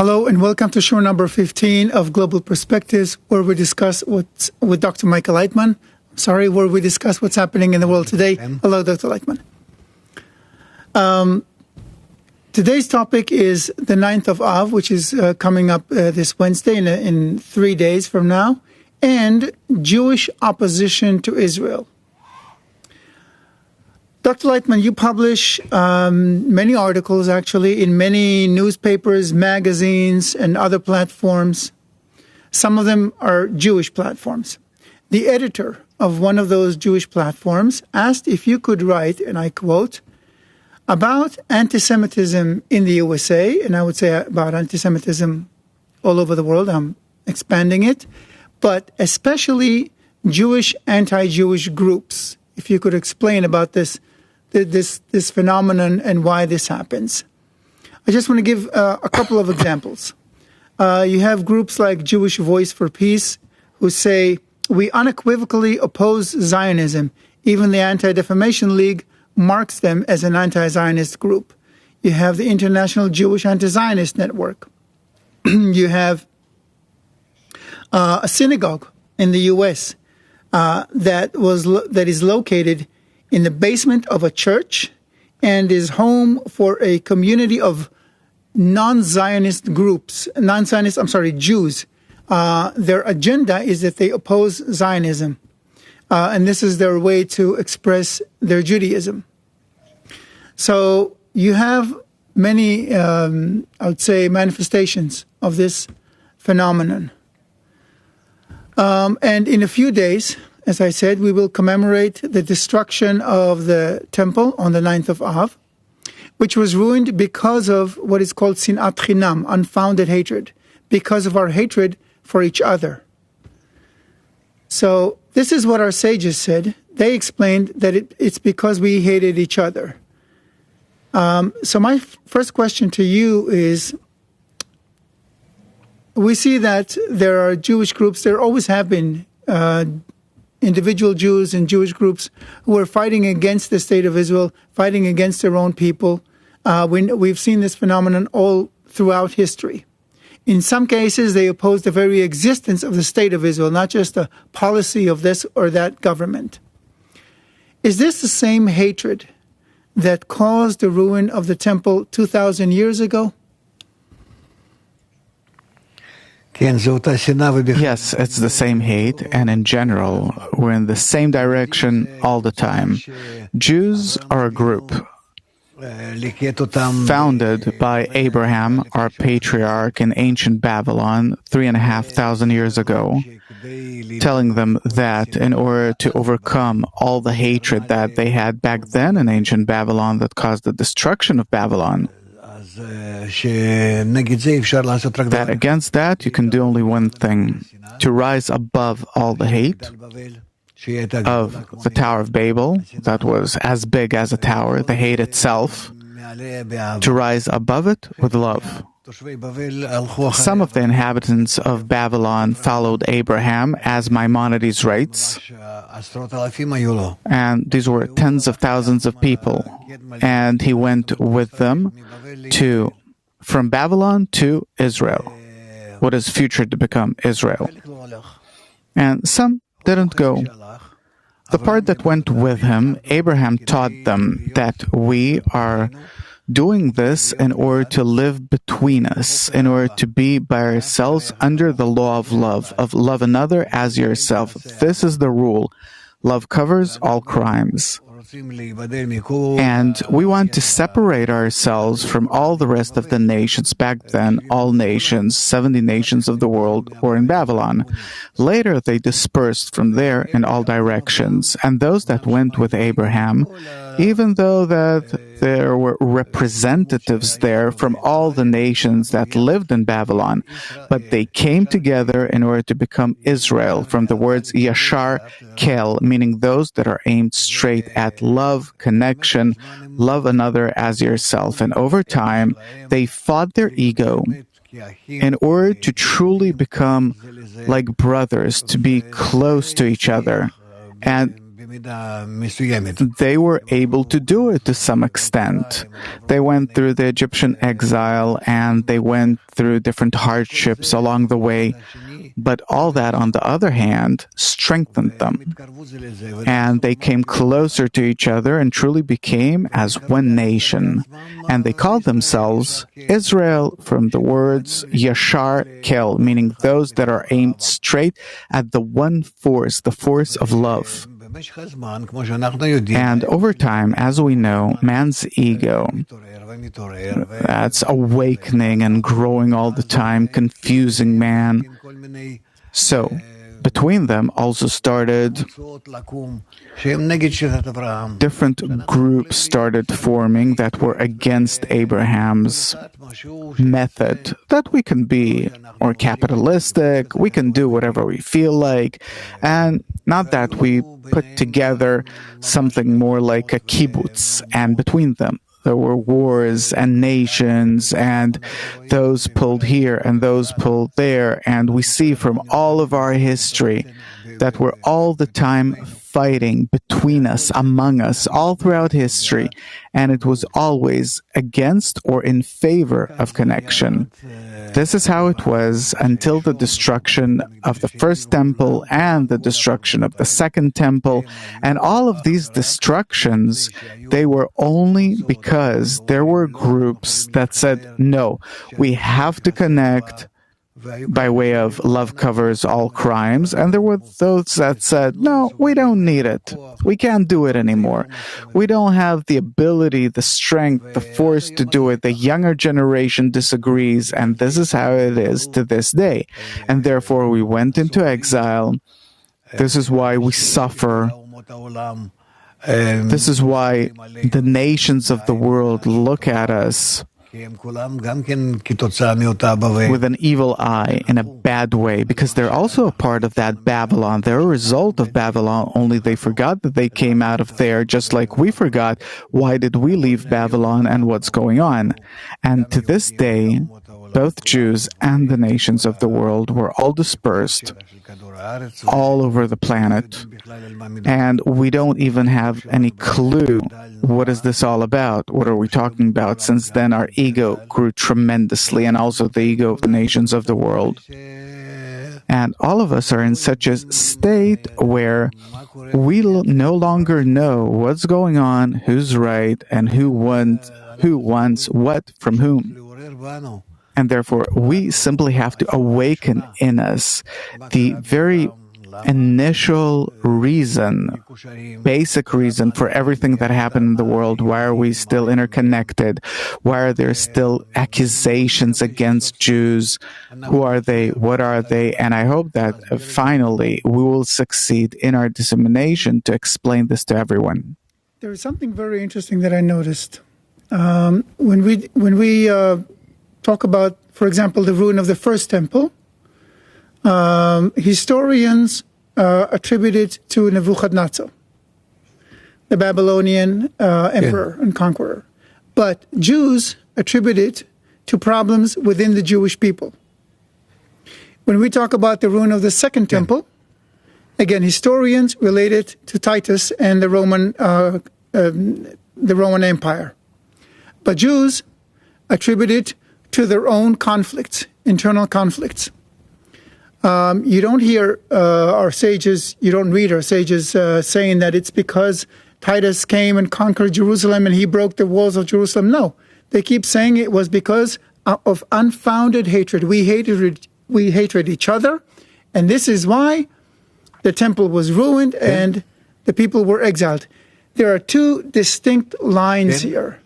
Hello and welcome to show number 15 of Global Perspectives, where we discuss what's with Dr. Michael Leitman. Where we discuss what's happening in the world today. Hello, Dr. Leitman. Today's topic is the 9th of Av, which is coming up this Wednesday in 3 days from now, and Jewish opposition to Israel. Dr. Leitman, you publish many articles, actually, in many newspapers, magazines, and other platforms. Some of them are Jewish platforms. The editor of one of those Jewish platforms asked if you could write, and I quote, about anti-Semitism in the USA, and I would say about anti-Semitism all over the world. I'm expanding it, but especially Jewish, anti-Jewish groups. If you could explain about this phenomenon and why this happens. I just want to give a couple of examples. You have groups like Jewish Voice for Peace who say, we unequivocally oppose Zionism. Even the Anti-Defamation League marks them as an anti-Zionist group. You have the International Jewish Anti-Zionist Network. You have a synagogue in the U.S. that is located in the basement of a church and is home for a community of non-Zionist groups, Jews. Their agenda is that they oppose Zionism, and this is their way to express their Judaism. So you have many, I would say, manifestations of this phenomenon. And in a few days, as I said, we will commemorate the destruction of the temple on the 9th of Av, which was ruined because of what is called sinat chinam, unfounded hatred, because of our hatred for each other. So this is what our sages said. They explained that it's because we hated each other. So my first question to you is, we see that there are Jewish groups, there always have been individual Jews and Jewish groups who are fighting against the state of Israel, fighting against their own people. We've seen this phenomenon all throughout history. In some cases, they oppose the very existence of the state of Israel, not just the policy of this or that government. Is this the same hatred that caused the ruin of the temple 2,000 years ago? Yes, it's the same hate, and in general, we're in the same direction all the time. Jews are a group founded by Abraham, our patriarch, in ancient Babylon 3,500 years ago, telling them that in order to overcome all the hatred that they had back then in ancient Babylon that caused the destruction of Babylon, that against that you can do only one thing: to rise above all the hate of the Tower of Babel, that was as big as a tower, the hate itself, to rise above it with love. Some of the inhabitants of Babylon followed Abraham, as Maimonides writes, and these were tens of thousands of people, and he went with them from Babylon to Israel, what is future to become Israel. And some didn't go. The part that went with him, Abraham taught them that we are doing this in order to live between us, in order to be by ourselves under the law of love another as yourself. This is the rule. Love covers all crimes. And we want to separate ourselves from all the rest of the nations. Back then, all nations, 70 nations of the world, were in Babylon. Later, they dispersed from there in all directions. And those that went with Abraham, even though that there were representatives there from all the nations that lived in Babylon, but they came together in order to become Israel, from the words Yashar Kel, meaning those that are aimed straight at love, connection, love another as yourself. And over time, they fought their ego in order to truly become like brothers, to be close to each other. And they were able to do it to some extent. They went through the Egyptian exile and they went through different hardships along the way. But all that, on the other hand, strengthened them. And they came closer to each other and truly became as one nation. And they called themselves Israel, from the words Yashar Kel, meaning those that are aimed straight at the one force, the force of love. And over time, as we know, man's ego, that's awakening and growing all the time, confusing man. So, between them also started different groups started forming that were against Abraham's method, that we can be more capitalistic, we can do whatever we feel like, and not that we put together something more like a kibbutz, and between them there were wars and nations, and those pulled here and those pulled there. And we see from all of our history that we're all the time fighting between us, among us, all throughout history. And it was always against or in favor of connection. This is how it was until the destruction of the first temple and the destruction of the second temple. And all of these destructions, they were only because there were groups that said, no, we have to connect by way of love covers all crimes. And there were those that said, no, we don't need it. We can't do it anymore. We don't have the ability, the strength, the force to do it. The younger generation disagrees, and this is how it is to this day. And therefore we went into exile. This is why we suffer. This is why the nations of the world look at us with an evil eye, in a bad way, because they're also a part of that Babylon. They're a result of Babylon, only they forgot that they came out of there, just like we forgot why did we leave Babylon and what's going on. And to this day, both Jews and the nations of the world were all dispersed all over the planet, and we don't even have any clue what is this all about, what are we talking about. Since then our ego grew tremendously, and also the ego of the nations of the world, and all of us are in such a state where we no longer know what's going on, who's right, and who wants what from whom. And therefore, we simply have to awaken in us the very initial reason, basic reason for everything that happened in the world. Why are we still interconnected? Why are there still accusations against Jews? Who are they? What are they? And I hope that finally we will succeed in our dissemination to explain this to everyone. There is something very interesting that I noticed. When we talk about, for example, the ruin of the first temple, historians attribute it to Nebuchadnezzar, the Babylonian emperor and conqueror. But Jews attribute it to problems within the Jewish people. When we talk about the ruin of the second temple, again, historians relate it to Titus and the Roman Empire. But Jews attribute it to their own conflicts, internal conflicts. You don't hear our sages, you don't read our sages saying that it's because Titus came and conquered Jerusalem and he broke the walls of Jerusalem. No, they keep saying it was because of unfounded hatred. We hated each other, and this is why the temple was ruined and the people were exiled. There are two distinct lines here.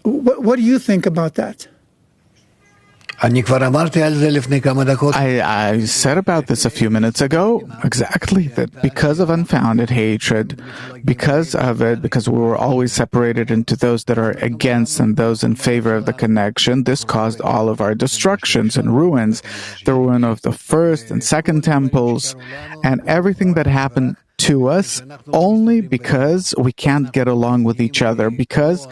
What do you think about that? I said about this a few minutes ago, exactly, that because of unfounded hatred, because we were always separated into those that are against and those in favor of the connection, this caused all of our destructions and ruins, the ruin of the first and second temples, and everything that happened to us only because we can't get along with each other, because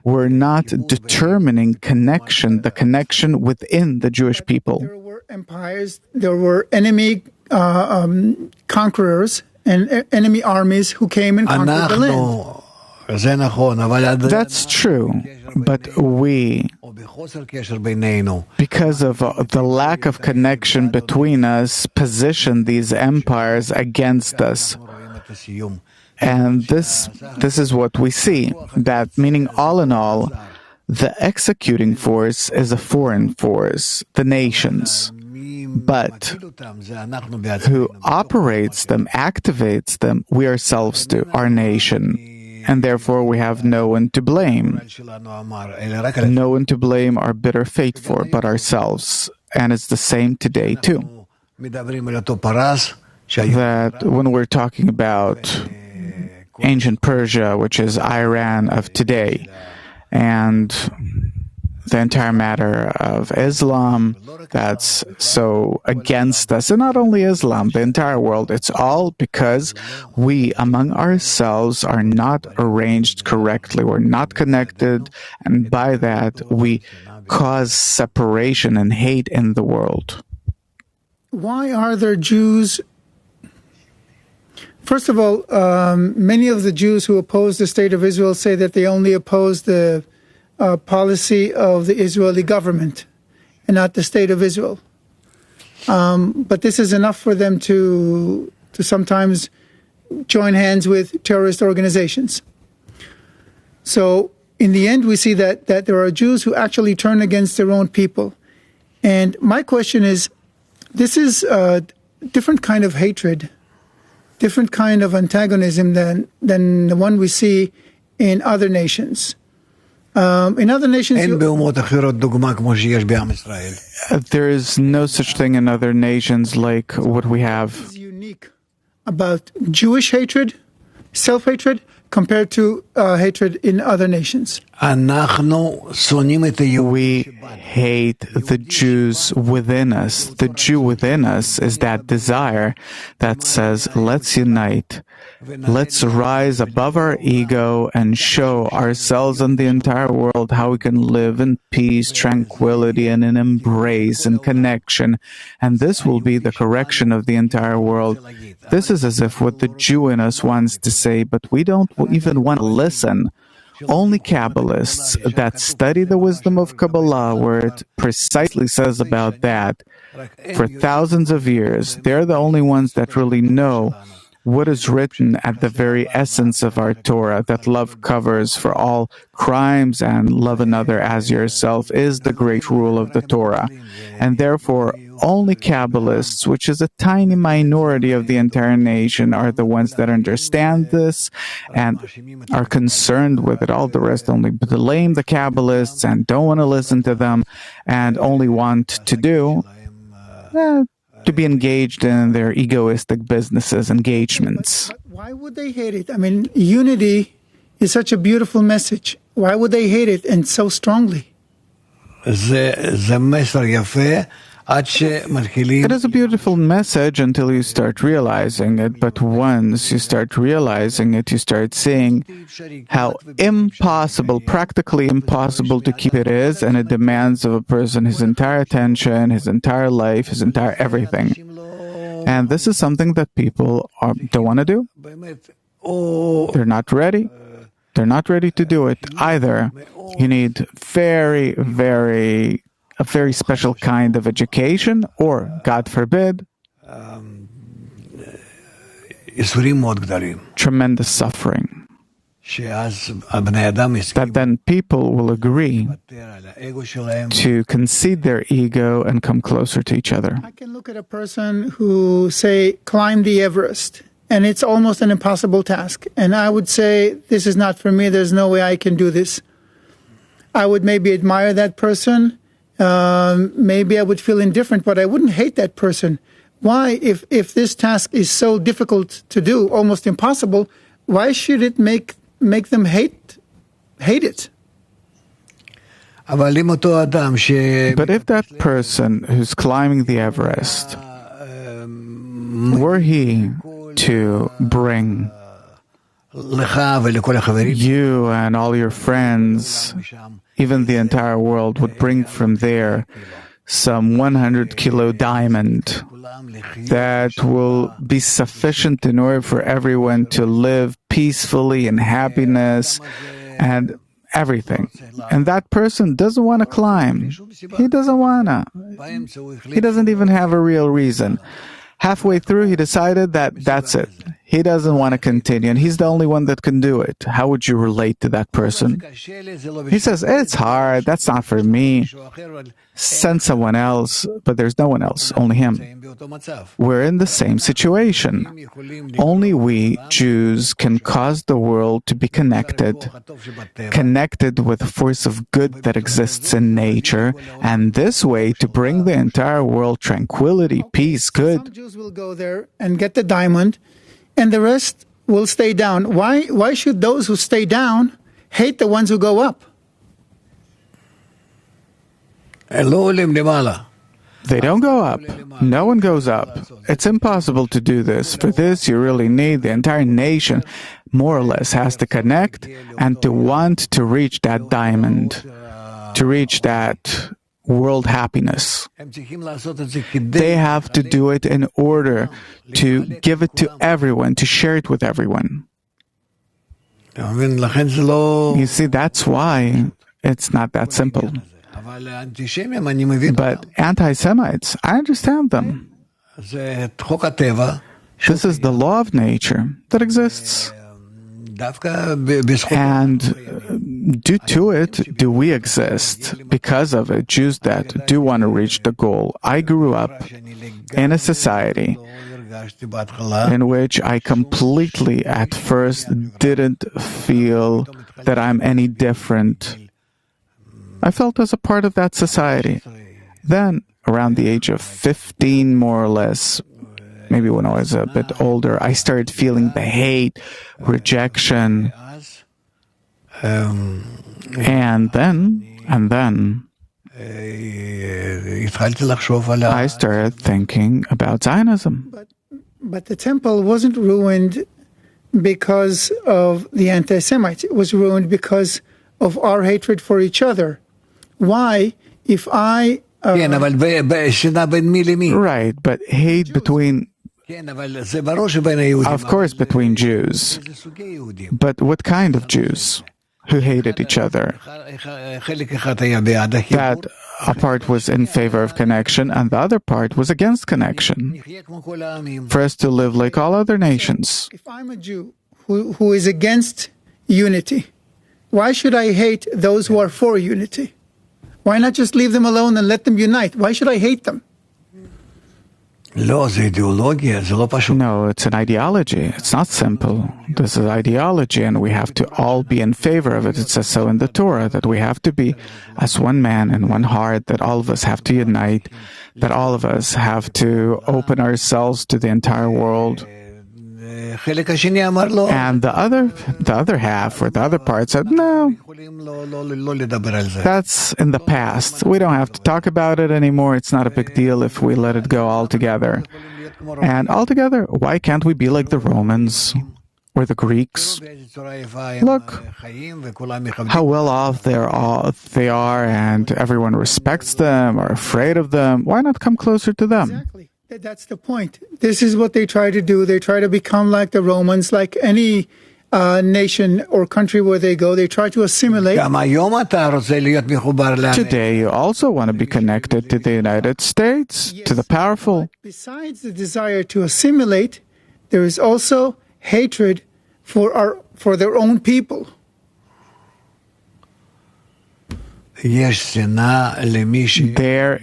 we're not determining connection, the connection within the Jewish people. There were empires, there were enemy conquerors, and enemy armies who came and conquered the land. That's true, but we, because of the lack of connection between us, position these empires against us. And this is what we see, that meaning all in all, the executing force is a foreign force, the nations. But who operates them, activates them, we ourselves do, our nation. And therefore we have no one to blame. No one to blame our bitter fate for but ourselves. And it's the same today too. That when we're talking about ancient Persia, which is Iran of today, and the entire matter of Islam that's so against us, and not only Islam, the entire world, it's all because we among ourselves are not arranged correctly, we're not connected, and by that we cause separation and hate in the world. Why are there Jews? First of all, many of the Jews who oppose the state of Israel say that they only oppose the policy of the Israeli government and not the state of Israel. But this is enough for them to sometimes join hands with terrorist organizations. So in the end, we see that there are Jews who actually turn against their own people. And my question is, this is a different kind of hatred, different kind of antagonism than the one we see in other nations. In other nations, there is no such thing in other nations like what we have. What is unique about Jewish hatred, self-hatred, compared to hatred in other nations? We hate the Jews within us. The Jew within us is that desire that says, let's unite. Let's rise above our ego and show ourselves and the entire world how we can live in peace, tranquility, and in embrace and connection. And this will be the correction of the entire world. This is as if what the Jew in us wants to say, but we don't even want to listen. Only Kabbalists that study the wisdom of Kabbalah, where it precisely says about that, for thousands of years, they're the only ones that really know what is written at the very essence of our Torah, that love covers for all crimes and love another as yourself is the great rule of the Torah. And therefore, only Kabbalists, which is a tiny minority of the entire nation, are the ones that understand this and are concerned with it. All the rest only blame the Kabbalists and don't want to listen to them and only want to do to be engaged in their egoistic businesses, engagements. Why would they hate it? I mean, unity is such a beautiful message. Why would they hate it and so strongly? It is a beautiful message until you start realizing it, but once you start realizing it, you start seeing how impossible, practically impossible to keep it is, and it demands of a person his entire attention, his entire life, his entire everything. And this is something that people don't want to do. They're not ready. They're not ready to do it either. You need a very special kind of education, or, God forbid, tremendous suffering. That then people will agree to concede their ego and come closer to each other. I can look at a person who, say, climbed the Everest, and it's almost an impossible task. And I would say, this is not for me, there's no way I can do this. I would maybe admire that person. Maybe I would feel indifferent, but I wouldn't hate that person. Why, if this task is so difficult to do, almost impossible, why should it make them hate it? But if that person who's climbing the Everest, were he to bring you and all your friends, even the entire world, would bring from there some 100-kilo diamond that will be sufficient in order for everyone to live peacefully in happiness and everything. And that person doesn't want to climb. He doesn't want to. He doesn't even have a real reason. Halfway through, he decided that that's it. He doesn't want to continue, and he's the only one that can do it. How would you relate to that person? He says, it's hard, that's not for me. Send someone else, but there's no one else, only him. We're in the same situation. Only we, Jews, can cause the world to be connected with the force of good that exists in nature, and this way to bring the entire world tranquility, peace, good. Some Jews will go there and get the diamond, and the rest will stay down. Why should those who stay down hate the ones who go up? They don't go up. No one goes up. It's impossible to do this. For this, you really need the entire nation, more or less, has to connect and to want to reach that diamond, to reach that world happiness. They have to do it in order to give it to everyone, to share it with everyone. You see, that's why it's not that simple. But anti-Semites, I understand them. This is the law of nature that exists. And due to it, do we exist? Because of it, Jews that do want to reach the goal. I grew up in a society in which I completely, at first, didn't feel that I'm any different. I felt as a part of that society. Then, around the age of 15, more or less, maybe when I was a bit older, I started feeling the hate, rejection. And then, I started thinking about Zionism. But the temple wasn't ruined because of the anti-Semites. It was ruined because of our hatred for each other. Why, if I... Right, but hate between... Of course, between Jews. But what kind of Jews who hated each other? That a part was in favor of connection and the other part was against connection. For us to live like all other nations. If I'm a Jew who is against unity, why should I hate those who are for unity? Why not just leave them alone and let them unite? Why should I hate them? No, it's an ideology. It's not simple. This is ideology, and we have to all be in favor of it. It says so in the Torah, that we have to be as one man and one heart, that all of us have to unite, that all of us have to open ourselves to the entire world. And the other half, or the other part, said, no, that's in the past. We don't have to talk about it anymore. It's not a big deal if we let it go altogether. And altogether, why can't we be like the Romans or the Greeks? Look how well off they are, and everyone respects them or afraid of them. Why not come closer to them? Exactly. That's the point. This is what they try to do. They try to become like the Romans, like any nation or country where they go. They try to assimilate. Today, you also want to be connected to the United States, to the powerful. Besides the desire to assimilate, there is also hatred for their own people. There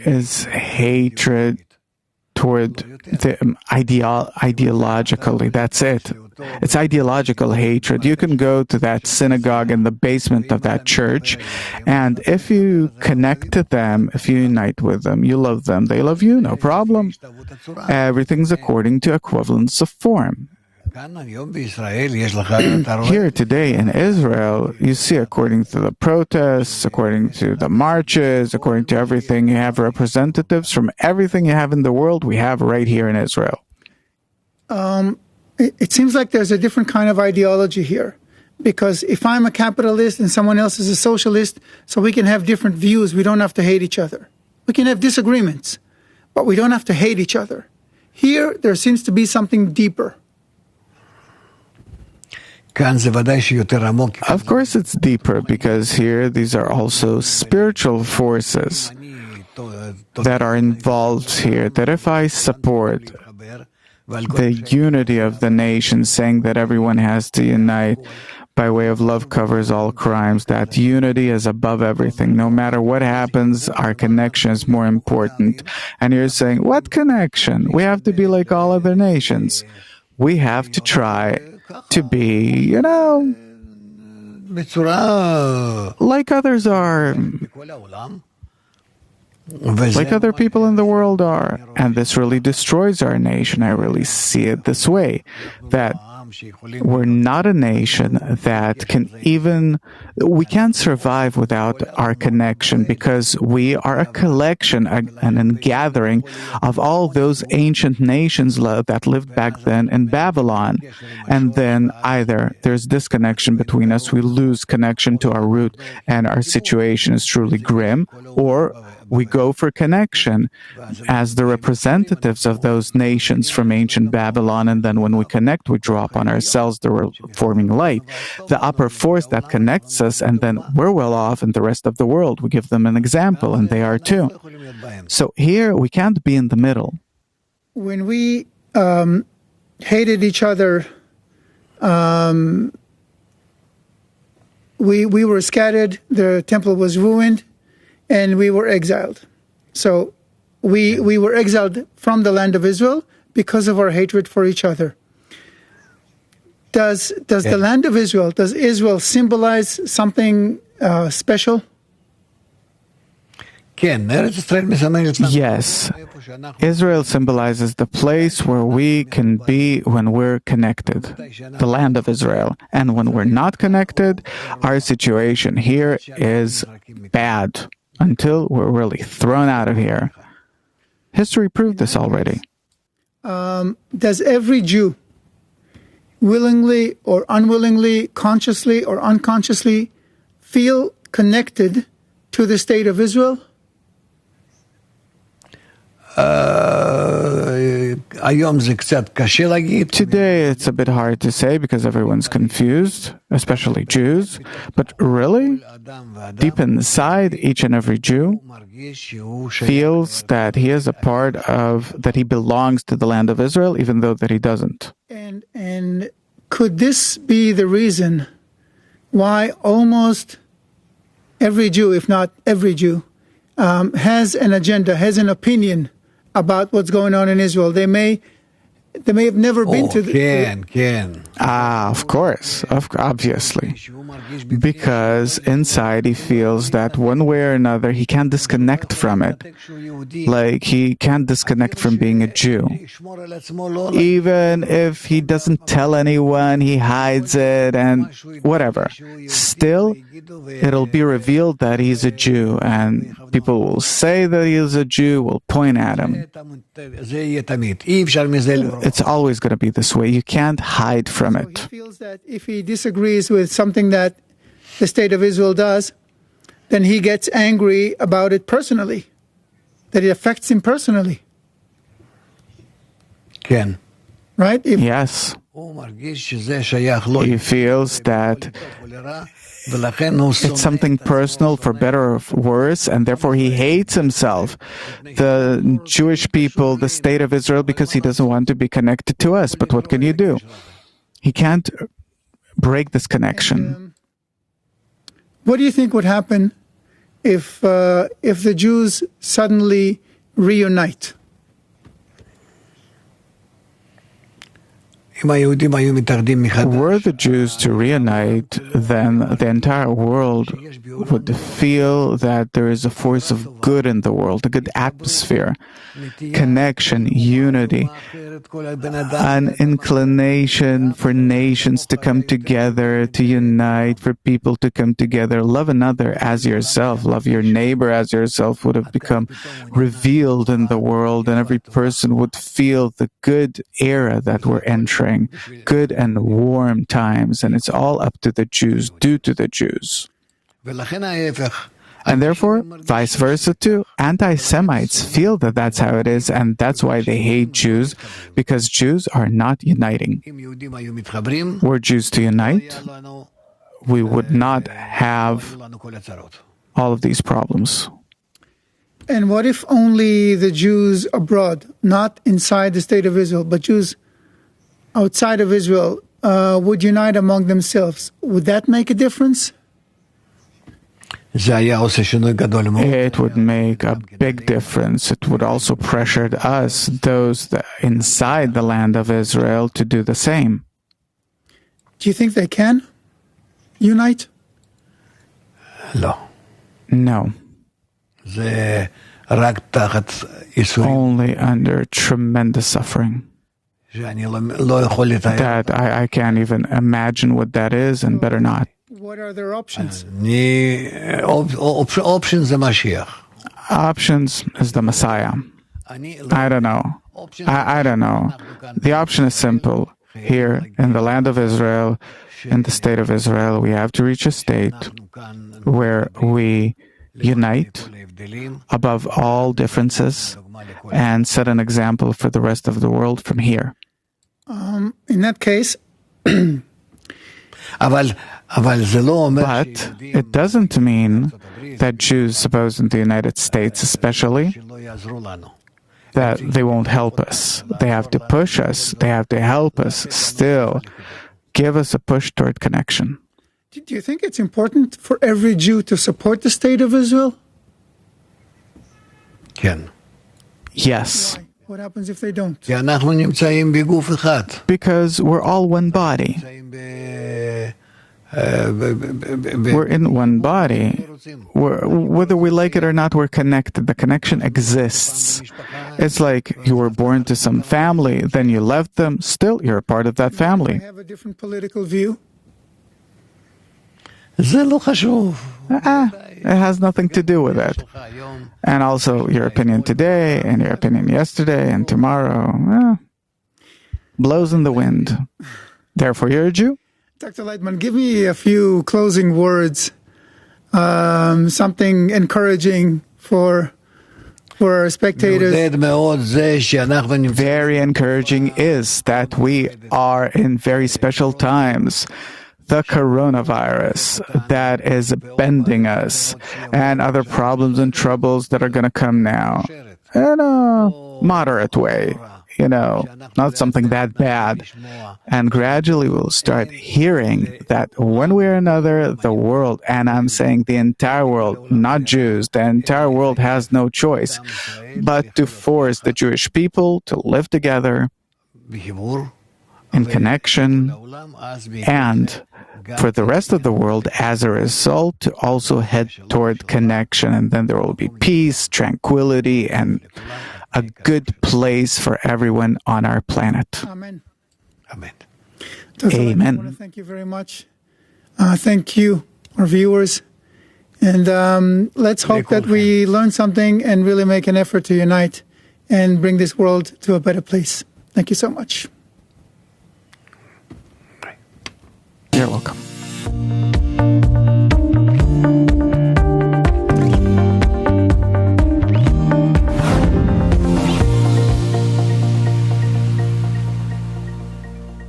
is hatred toward the ideologically. That's it. It's ideological hatred. You can go to that synagogue in the basement of that church, and if you connect to them, if you unite with them, you love them, they love you, no problem. Everything's according to equivalence of form. Here today in Israel, you see, according to the protests, according to the marches, according to everything, you have representatives from everything you have in the world, we have right here in Israel. It seems like there's a different kind of ideology here. Because if I'm a capitalist and someone else is a socialist, so we can have different views, we don't have to hate each other. We can have disagreements, but we don't have to hate each other. Here, there seems to be something deeper. Of course, it's deeper because here these are also spiritual forces that are involved here. That if I support the unity of the nation, saying that everyone has to unite by way of love covers all crimes, that unity is above everything. No matter what happens, our connection is more important. And you're saying, what connection? We have to be like all other nations. We have to try to be, like others are, like other people in the world are. And this really destroys our nation. I really see it this way, that we're not a nation that we can't survive without our connection, because we are a collection and a gathering of all those ancient nations that lived back then in Babylon. And then either there's disconnection between us, we lose connection to our root, and our situation is truly grim, or we go for connection as the representatives of those nations from ancient Babylon, and then when we connect, we draw upon ourselves the forming light, the upper force that connects us, and then we're well off in the rest of the world. We give them an example, and they are too. So here, we can't be in the middle. When we hated each other, we were scattered, the temple was ruined, and we were exiled. So we were exiled from the land of Israel because of our hatred for each other. Does the land of Israel, does Israel symbolize something special? Yes. Israel symbolizes the place where we can be when we're connected, the land of Israel. And when we're not connected, our situation here is bad, until we're really thrown out of here. History proved this already. Does every Jew, willingly or unwillingly, consciously or unconsciously, feel connected to the state of Israel? Today it's a bit hard to say because everyone's confused, especially Jews. But really, deep inside, each and every Jew feels that he is a part of, that he belongs to the land of Israel, even though that he doesn't. And could this be the reason why almost every Jew, if not every Jew, has an agenda, has an opinion about what's going on in Israel? They may have never been to the... Of course, obviously. Because inside he feels that one way or another he can't disconnect from it. Like he can't disconnect from being a Jew. Even if he doesn't tell anyone, he hides it and whatever. Still, it'll be revealed that he's a Jew, and people will say that he is a Jew, will point at him. It's always going to be this way. You can't hide from it. He feels that if he disagrees with something that the state of Israel does, then he gets angry about it personally, that it affects him personally. Right? Yes. He feels that it's something personal, for better or for worse, and therefore he hates himself, the Jewish people, the state of Israel, because he doesn't want to be connected to us. But what can you do? He can't break this connection. What do you think would happen if the Jews suddenly reunite? Were the Jews to reunite, then the entire world would feel that there is a force of good in the world, a good atmosphere, connection, unity, an inclination for nations to come together, to unite, for people to come together, love another as yourself, love your neighbor as yourself would have become revealed in the world, and every person would feel the good era that we're entering. Good and warm times, and it's all up to the Jews, due to the Jews. And therefore, vice versa too, anti-Semites feel that that's how it is, and that's why they hate Jews, because Jews are not uniting. Were Jews to unite, we would not have all of these problems. And what if only the Jews abroad, not inside the state of Israel, but Jews outside of Israel, would unite among themselves? Would that make a difference? It would make a big difference. It would also pressure us, those that inside the land of Israel, to do the same. Do you think they can unite? No. Only under tremendous suffering. That I can't even imagine what that is, and better not. What are their options? Options is the Messiah. I don't know. I don't know. The option is simple. Here in the land of Israel, in the state of Israel, we have to reach a state where we unite above all differences and set an example for the rest of the world from here. In that case, but it doesn't mean that Jews, suppose in the United States especially, that they won't help us. They have to push us. They have to help us still. Give us a push toward connection. do you think it's important for every Jew to support the state of Israel? Yes. Why? What happens if they don't? Because we're all one body. We're in one body. Whether we like it or not, we're connected. The connection exists. It's like you were born to some family, then you left them, still you're a part of that family. I have a different political view. It has nothing to do with it. And also your opinion today and your opinion yesterday and tomorrow blows in the wind. Therefore, you're a Jew. Dr. Leitman, give me a few closing words, something encouraging for our spectators. Very encouraging is that we are in very special times. The coronavirus that is bending us, and other problems and troubles that are going to come now in a moderate way, not something that bad. And gradually we'll start hearing that one way or another, the world, and I'm saying the entire world, not Jews, the entire world has no choice but to force the Jewish people to live together in connection, and for the rest of the world, as a result, to also head toward connection. And then there will be peace, tranquility, and a good place for everyone on our planet. Amen. Amen. Amen. I want to thank you very much. Thank you, our viewers. And let's hope that we learn something and really make an effort to unite and bring this world to a better place. Thank you so much. You're welcome.